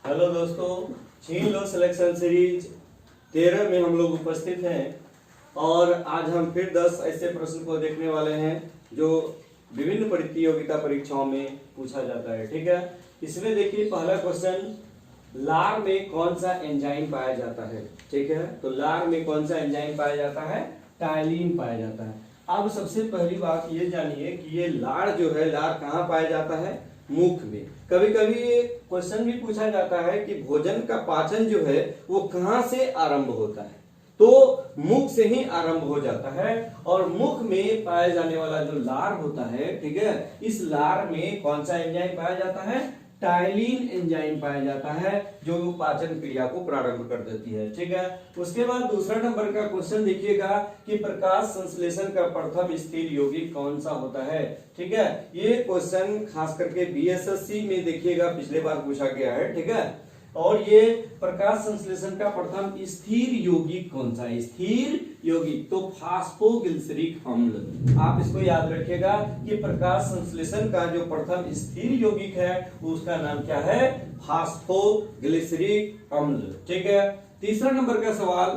Hello दोस्तों, छीन लो selection series 13 में हम लोग उपस्थित हैं और आज हम फिर 10 ऐसे प्रश्न को देखने वाले हैं जो विभिन्न प्रतियोगिता परीक्षाओं में पूछा जाता है। ठीक है, इसमें देखिए पहला क्वेश्चन, लार में कौन सा एंजाइम पाया जाता है। ठीक है, तो लार में कौन सा एंजाइम पाया जाता है? टाइलिन पाया जाता है। अब सबसे पहली बात ये जानिए कि ये लार जो है, लार कहाँ पाया जाता है? मुख में। कभी कभी क्वेश्चन भी पूछा जाता है कि भोजन का पाचन जो है वो कहाँ से आरंभ होता है, तो मुख से ही आरंभ हो जाता है। और मुख में पाया जाने वाला जो लार होता है, ठीक है, इस लार में कौन सा एंजाइम पाया जाता है? टाइलिन एंजाइम पाया जाता है, जो पाचन क्रिया को प्रारंभ कर देती है। ठीक है, उसके बाद दूसरा नंबर का क्वेश्चन देखिएगा कि प्रकाश संश्लेषण का प्रथम स्थिर यौगिक कौन सा होता है। ठीक है, ये क्वेश्चन खास करके बीएसएससी में देखिएगा पिछले बार पूछा गया है। ठीक है, और ये प्रकाश संश्लेषण का प्रथम स्थिर यौगिक कौन सा है? स्थिर यौगिक तो फास्फोग्लिसरिक अम्ल। आप इसको याद रखिएगा कि प्रकाश संश्लेषण का जो प्रथम स्थिर यौगिक है उसका नाम क्या है? फास्फोग्लिसरिक अम्ल। ठीक है, तीसरा नंबर का सवाल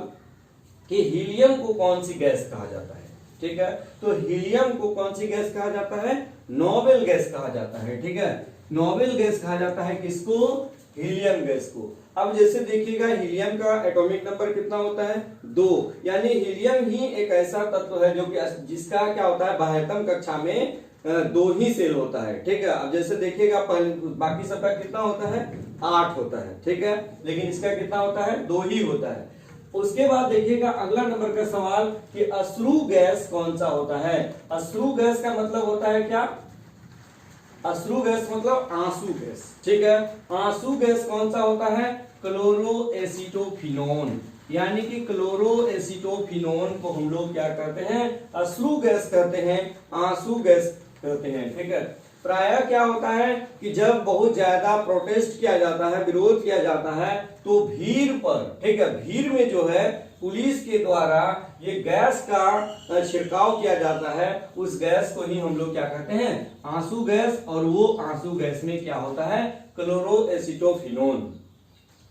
कि हीलियम को कौन सी गैस कहा जाता है। ठीक है, तो हीलियम को कौन सी गैस कहा जाता है? नोबेल गैस कहा जाता है। ठीक है, नोबेल गैस कहा जाता है किसको? हीलियम गैस को। अब जैसे देखिएगा हीलियम का एटॉमिक नंबर कितना होता है? 2। यानी हीलियम ही एक ऐसा तत्व है जो कि जिसका क्या होता है, बाह्यतम कक्षा में 2 ही सेल होता है। ठीक है, अब जैसे देखिएगा बाकी सबका कितना होता है? 8 होता है। ठीक है, लेकिन इसका कितना होता है? 2 ही होता है। उसके बाद देखिएगा अगला नंबर का सवाल कि अश्रु गैस कौन सा होता है। अश्रु गैस का मतलब होता है क्या? अश्रु गैस मतलब आंसू गैस। ठीक है, आंसू गैस कौन सा होता है? क्लोरोएसिटोफिनोन। यानी कि क्लोरोएसिटोफिनोन को हम लोग क्या करते हैं? अश्रु गैस कहते हैं, आंसू गैस कहते हैं। ठीक है, प्रायः क्या होता है कि जब बहुत ज्यादा प्रोटेस्ट किया जाता है, विरोध किया जाता है, तो भीड़ पर, ठीक है, भीड़ में जो है पुलिस के द्वारा ये गैस का छिड़काव किया जाता है। उस गैस को ही हम लोग क्या कहते हैं? आंसू गैस। और वो आंसू गैस में क्या होता है? क्लोरोएसिटोफिनोन।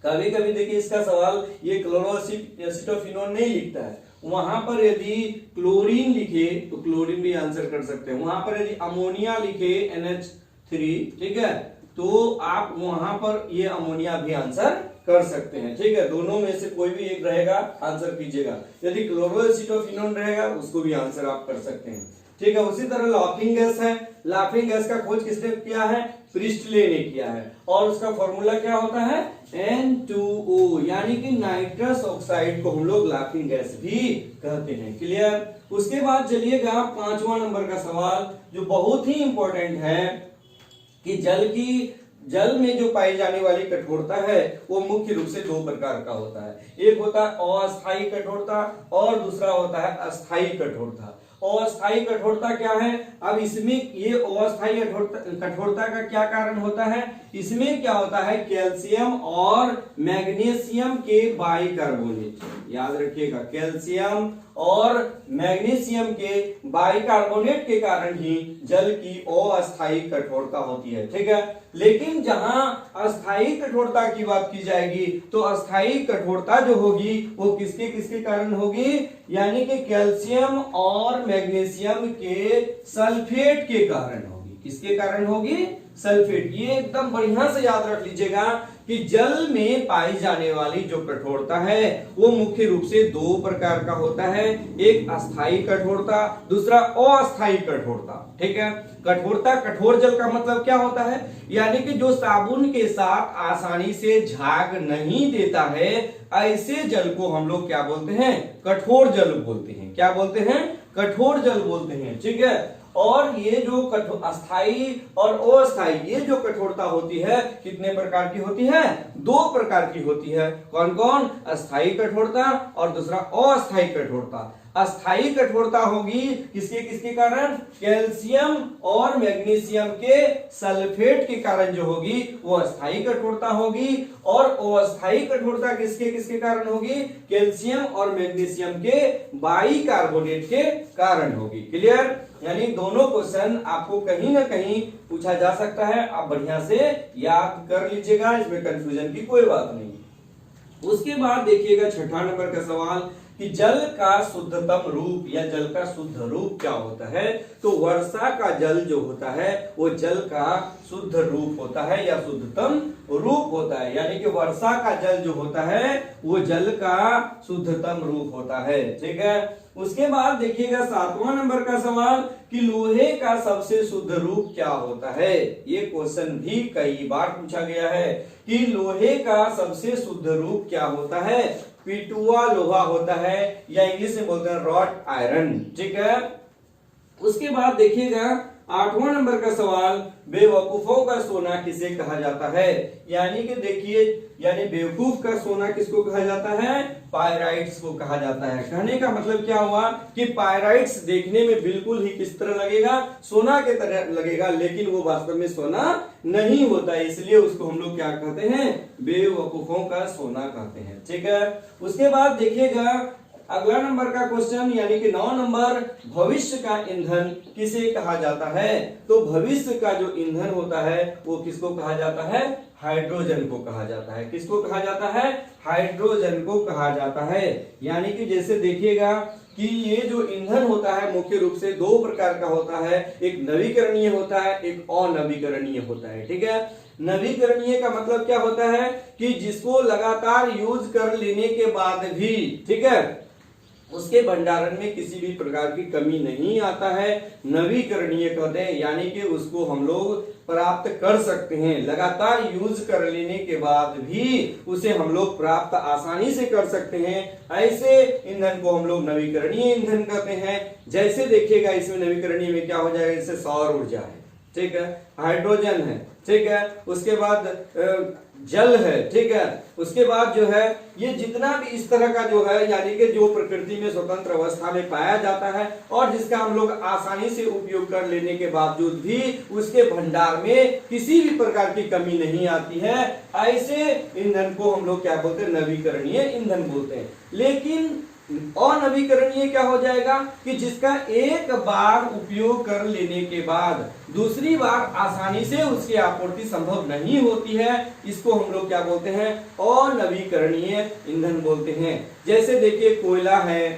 कभी कभी देखिए इसका सवाल ये क्लोरोएसिटोफिनोन नहीं लिखता है, वहां पर यदि क्लोरीन लिखे तो क्लोरीन भी आंसर कर सकते हैं। वहां पर यदि अमोनिया लिखे NH3, ठीक है, तो आप वहां पर ये अमोनिया भी आंसर कर सकते हैं। ठीक है, दोनों में से कोई भी एक रहेगा, आंसर कीजिएगा। यदि क्लोरोएसिटोफिनोन रहेगा उसको भी आंसर आप कर सकते हैं। ठीक है, उसी तरह लाफिंग गैस है। लाफिंग गैस का खोज किसने किया है? प्रिस्टले ने किया है। और उसका फॉर्मूला क्या होता है? N2O, यानी कि नाइट्रस ऑक्साइड को हम लोग लाफिंग गैस भी कहते हैं। क्लियर? उसके बाद चलिएगा 5वां नंबर का सवाल जो बहुत ही इंपॉर्टेंट है कि जल में जो पाई जाने वाली कठोरता है वो मुख्य रूप से 2 प्रकार का होता है। एक होता है अस्थायी कठोरता और दूसरा होता है अस्थायी कठोरता। अस्थायी कठोरता क्या है? अब इसमें ये अस्थायी कठोरता का क्या कारण होता है? इसमें क्या होता है? कैल्शियम और मैग्नीशियम के बाइकार्बोनेट। याद रखिएगा, कैल्शियम और मैग्नीशियम के बाइकार्बोनेट के कारण ही जल की अस्थायी कठोरता होती है। ठीक है, लेकिन जहां अस्थायी कठोरता की बात की जाएगी तो अस्थायी कठोरता जो होगी वो किसके किसके कारण होगी? यानी कि कैल्शियम और मैग्नीशियम के सल्फेट के कारण होगी। किसके कारण होगी? सल्फेट। ये एकदम बढ़िया से याद रख लीजिएगा कि जल में पाई जाने वाली जो कठोरता है वो मुख्य रूप से 2 प्रकार का होता है। एक अस्थायी कठोरता, दूसरा अस्थायी कठोरता। ठीक है, कठोरता, कठोर जल का मतलब क्या होता है? यानी कि जो साबुन के साथ आसानी से झाग नहीं देता है, ऐसे जल को हम लोग क्या बोलते हैं? कठोर जल बोलते हैं। क्या बोलते हैं? कठोर जल बोलते हैं। ठीक है, और ये जो अस्थायी और अस्थायी ये जो कठोरता होती है कितने प्रकार की होती है? 2 प्रकार की होती है। कौन कौन? अस्थायी कठोरता और दूसरा अस्थायी कठोरता। अस्थायी कठोरता होगी किसके किसके कारण? कैल्शियम और मैग्नीशियम के सल्फेट के कारण जो होगी वो अस्थायी कठोरता होगी। और अस्थायी कठोरता किसके किसके कारण होगी? कैल्शियम और मैग्नीशियम के बाइकार्बोनेट के कारण होगी। क्लियर? यानी दोनों क्वेश्चन आपको कहीं ना कहीं पूछा जा सकता है, आप बढ़िया से याद कर लीजिएगा, इसमें कंफ्यूजन की कोई बात नहीं। उसके बाद देखिएगा छठा नंबर का सवाल कि जल का शुद्धतम रूप या जल का शुद्ध रूप क्या होता है। तो वर्षा का जल जो होता है वो जल का शुद्ध रूप होता है या शुद्धतम रूप होता है, यानी कि वर्षा का जल जो होता है वो जल का शुद्धतम रूप होता है। ठीक है, उसके बाद देखिएगा सातवां नंबर का सवाल कि लोहे का सबसे शुद्ध रूप क्या होता है। ये क्वेश्चन भी कई बार पूछा गया है कि लोहे का सबसे शुद्ध रूप क्या होता है। पिटुआ लोहा होता है या इंग्लिश में बोलते हैं रॉट आयरन। ठीक है, उसके बाद देखिएगा आठवां नंबर का सवाल बेवकूफों का सोना किसे कहा जाता है। यानी कि देखिए, यानी बेवकूफ का सोना किसको कहा जाता है, पायराइट्स को कहा जाता है। कहने का मतलब क्या हुआ कि पायराइट्स देखने में बिल्कुल ही किस तरह लगेगा, सोना के तरह लगेगा, लेकिन वो वास्तव में सोना नहीं होता है, इसलिए उसको हम लोग क्या कहते हैं, बेवकूफों का सोना कहते हैं। ठीक है, उसके बाद देखिएगा अगला नंबर का क्वेश्चन यानी कि 9 नंबर, भविष्य का ईंधन किसे कहा जाता है। तो भविष्य का जो ईंधन होता है वो किसको कहा जाता है, हाइड्रोजन को कहा जाता है। किसको कहा जाता है, हाइड्रोजन को कहा जाता है। यानी कि जैसे देखिएगा कि ये जो ईंधन होता है मुख्य रूप से दो प्रकार का होता है, एक नवीकरणीय होता है, एक अनवीकरणीय होता है। ठीक है, नवीकरणीय का मतलब क्या होता है कि जिसको लगातार यूज कर लेने के बाद भी, ठीक है, उसके भंडारण में किसी भी प्रकार की कमी नहीं आता है, नवीकरणीय कहते हैं। यानी कि उसको हम लोग प्राप्त कर सकते हैं, लगातार यूज कर लेने के बाद भी उसे हम लोग प्राप्त आसानी से कर सकते हैं। ऐसे ईंधन को हम लोग नवीकरणीय ईंधन कहते हैं। जैसे देखिएगा इसमें नवीकरणीय में क्या हो जाएगा, जैसे सौर ऊर्जा है, ठीक है, हाइड्रोजन है, ठीक है, उसके बाद जल है, ठीक है, उसके बाद जो है ये जितना भी इस तरह का जो है, यानी कि जो प्रकृति में स्वतंत्र अवस्था में पाया जाता है और जिसका हम लोग आसानी से उपयोग कर लेने के बावजूद भी उसके भंडार में किसी भी प्रकार की कमी नहीं आती है, ऐसे ईंधन को हम लोग क्या बोलते हैं, नवीकरणीय ईंधन बोलते हैं। लेकिन अनवीकरणीय क्या हो जाएगा कि जिसका एक बार उपयोग कर लेने के बाद दूसरी बार आसानी से उसकी आपूर्ति संभव नहीं होती है, इसको हम लोग क्या बोलते हैं, अनवीकरणीय ईंधन बोलते हैं। जैसे देखिए कोयला है,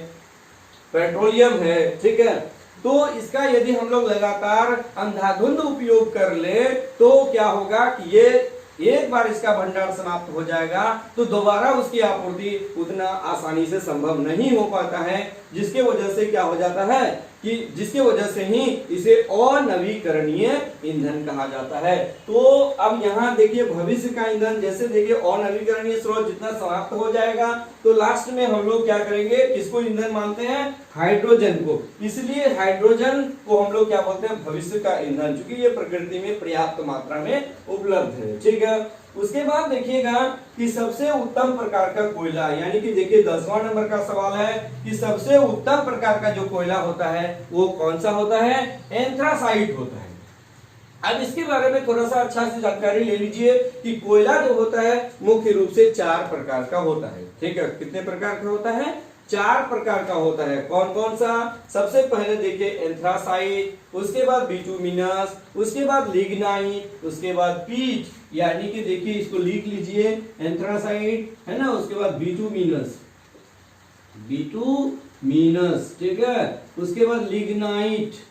पेट्रोलियम है, ठीक है, तो इसका यदि हम लोग लगातार अंधाधुंध उपयोग कर ले तो क्या होगा कि ये एक बार इसका भंडार समाप्त हो जाएगा तो दोबारा उसकी आपूर्ति उतना आसानी से संभव नहीं हो पाता है, जिसके वजह से क्या हो जाता है कि जिसके वजह से ही इसे अनवीकरणीय ईंधन कहा जाता है। तो अब यहाँ देखिए भविष्य का ईंधन, जैसे देखिए अनवीकरणीय स्रोत जितना समाप्त हो जाएगा तो लास्ट में हम लोग क्या करेंगे, किसको ईंधन मानते हैं, हाइड्रोजन को। इसलिए हाइड्रोजन को हम लोग क्या बोलते हैं, भविष्य का ईंधन, क्योंकि ये प्रकृति में पर्याप्त मात्रा में उपलब्ध है। ठीक है, उसके बाद देखिएगा कि सबसे उत्तम प्रकार का कोयला, यानी कि देखिए 10वां नंबर का सवाल है कि सबसे उत्तम प्रकार का जो कोयला होता है वो कौन सा होता है, एंथ्रासाइट होता है। अब इसके बारे में थोड़ा सा अच्छा से जानकारी ले लीजिए कि कोयला जो होता है मुख्य रूप से 4 प्रकार का होता है। ठीक है, कितने प्रकार का होता है, 4 प्रकार का होता है। कौन कौन सा, सबसे पहले देखिए एंथ्रासाइट, उसके बाद बिटुमिनस, उसके बाद लिग्नाइट, उसके बाद पीट, यानी कि देखिए इसको लिख लीजिए, एंथ्रासाइट है ना, उसके बाद बिटुमिनस, बिटुमिनस, ठीक है, उसके बाद लिग्नाइट,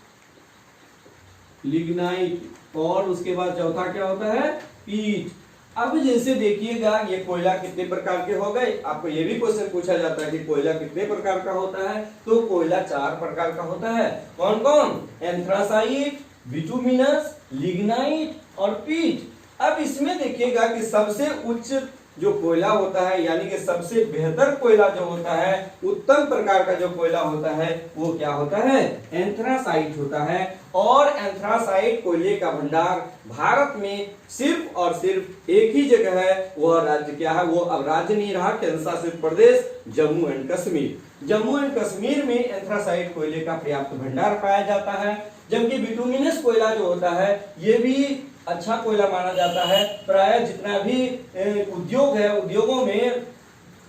लिग्नाइट, और उसके बाद चौथा क्या होता है, पीट। अब जैसे देखिएगा ये कोयला कितने प्रकार के हो गए, आपको ये भी क्वेश्चन पूछा जाता है कि कोयला कितने प्रकार का होता है, तो कोयला 4 प्रकार का होता है। कौन कौन, एंथ्रासाइट, बिटुमिनस, लिग्नाइट और पीट। अब इसमें देखिएगा कि सबसे उच्च जो कोयला होता है, यानी कि सबसे बेहतर कोयला जो होता है, उत्तम प्रकार का जो कोयला होता है वो क्या होता है, एंथ्रासाइट होता है। और एंथ्रासाइट कोयले का भंडार भारत में सिर्फ और सिर्फ एक ही जगह है, वह राज्य क्या है, वो अब राज्य नहीं रहा, केंद्र शासित प्रदेश जम्मू एंड कश्मीर। जम्मू एंड कश्मीर में एंथ्रासाइट कोयले का पर्याप्त भंडार पाया जाता है। जबकि बिटुमिनस कोयला जो होता है ये भी अच्छा कोयला माना जाता है। प्राय जितना भी उद्योग है, उद्योगों में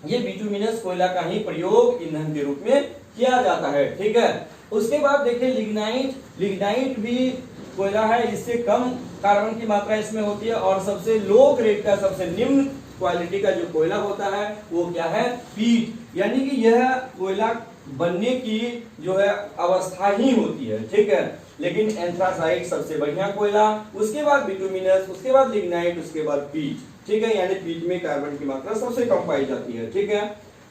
ये बिटुमिनस कोयला का ही प्रयोग ईंधन के रूप में किया जाता है। ठीक है, उसके बाद देखिए लिग्नाइट, लिग्नाइट भी कोयला है, इससे कम कार्बन की मात्रा इसमें होती है और सबसे लो ग्रेड का, सबसे निम्न क्वालिटी का जो कोयला होता है वो क्या है, पीट, यानी कि यह कोयला बनने की जो है अवस्था ही होती है, ठीक है। लेकिन एंथ्रासाइट सबसे बढ़िया कोयला, उसके बाद बिटुमिनस, उसके बाद लिग्नाइट, उसके बाद पीट, ठीक है। यानी पीट में कार्बन की मात्रा सबसे कम पाई जाती है, ठीक है।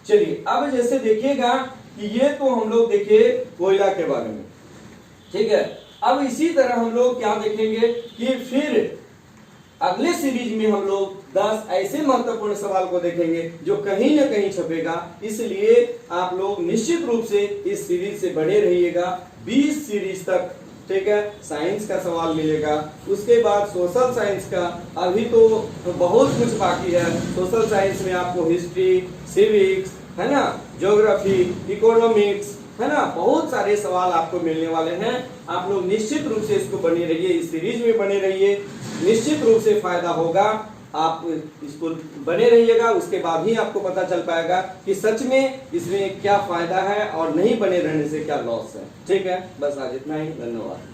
चलिए अब जैसे देखिएगा कि ये तो हम लोग देखे कोयला के बारे में, ठीक है। अब इसी तरह हम लोग क्या देखेंगे कि फिर अगले सीरीज में हम लोग 10 ऐसे महत्वपूर्ण सवाल को देखेंगे जो कहीं ना कहीं छपेगा, इसलिए आप लोग निश्चित रूप से इस सीरीज से बने रहिएगा 20 सीरीज तक, ठीक है। साइंस का सवाल मिलेगा, उसके बाद सोशल साइंस का अभी तो बहुत कुछ बाकी है। सोशल साइंस में आपको हिस्ट्री, सिविक्स, है ना, ज्योग्राफी, इकोनॉमिक्स, है ना, बहुत सारे सवाल आपको मिलने वाले हैं। आप लोग निश्चित रूप से इसको बने रहिए, इस सीरीज में बने रहिए, निश्चित रूप से फायदा होगा। आप इसको बने रहिएगा, उसके बाद ही आपको पता चल पाएगा कि सच में इसमें क्या फायदा है और नहीं बने रहने से क्या लॉस है, ठीक है। बस आज इतना ही, धन्यवाद।